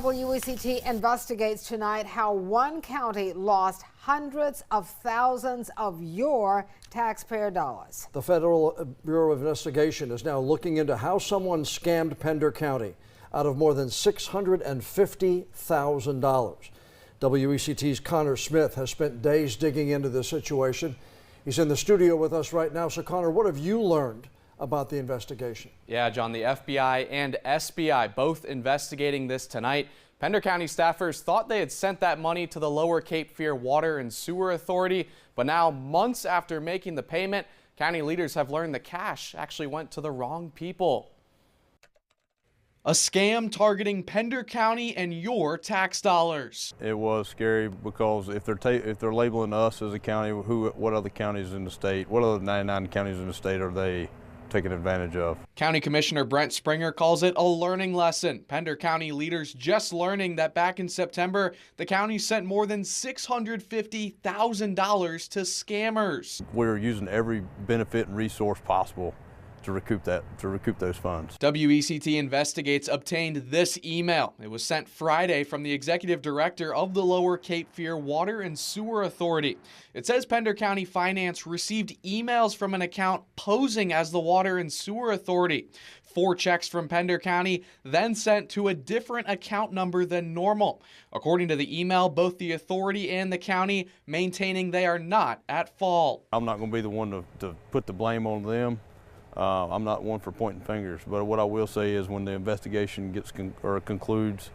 WECT investigates tonight how one county lost hundreds of thousands of your taxpayer dollars. The Federal Bureau of Investigation is now looking into how someone scammed Pender County out of more than $650,000. WECT's Connor Smith has spent days digging into this situation. He's in the studio with us right now. So Connor, what have you learned about the investigation? Yeah, John, the FBI and SBI both investigating this tonight. Pender County staffers thought they had sent that money to the Lower Cape Fear Water and Sewer Authority, but now, months after making the payment, county leaders have learned the cash actually went to the wrong people. A scam targeting Pender County and your tax dollars. It was scary because if they're labeling us as a county, what other counties in the state, what other 99 counties in the state are they taking advantage of? County Commissioner Brent Springer calls it a learning lesson. Pender County leaders just learning that back in September, the county sent more than $650,000 to scammers. We're using every benefit and resource possible to recoup those funds. WECT Investigates obtained this email. It was sent Friday from the executive director of the Lower Cape Fear Water and Sewer Authority. It says Pender County Finance received emails from an account posing as the Water and Sewer Authority. 4 checks from Pender County then sent to a different account number than normal. According to the email, both the authority and the county maintaining they are not at fault. I'm not going to be the one to put the blame on them. I'm not one for pointing fingers, but what I will say is when the investigation concludes,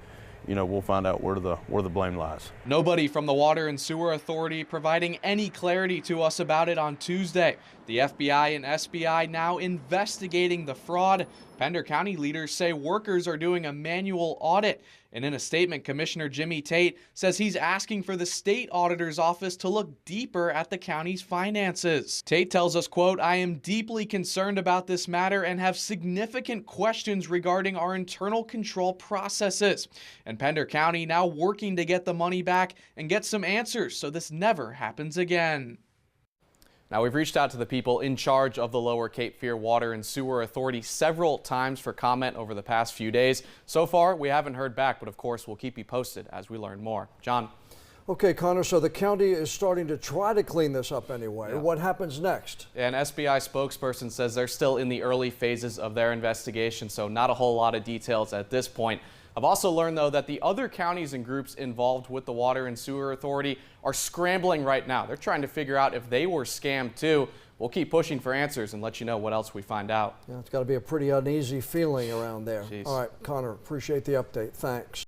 we'll find out where the blame lies. Nobody from the Water and Sewer Authority providing any clarity to us about it on Tuesday. The FBI and SBI now investigating the fraud. Pender County leaders say workers are doing a manual audit. And in a statement, Commissioner Jimmy Tate says he's asking for the state auditor's office to look deeper at the county's finances. Tate tells us, quote, "I am deeply concerned about this matter and have significant questions regarding our internal control processes." And Pender County now working to get the money back and get some answers so this never happens again. Now, we've reached out to the people in charge of the Lower Cape Fear Water and Sewer Authority several times for comment over the past few days. So far, we haven't heard back, but of course, we'll keep you posted as we learn more. John. Okay, Connor, so the county is starting to try to clean this up anyway. Yeah. What happens next? An SBI spokesperson says they're still in the early phases of their investigation, so not a whole lot of details at this point. I've also learned, though, that the other counties and groups involved with the Water and Sewer Authority are scrambling right now. They're trying to figure out if they were scammed, too. We'll keep pushing for answers and let you know what else we find out. Yeah, it's got to be a pretty uneasy feeling around there. Jeez. All right, Connor, appreciate the update. Thanks.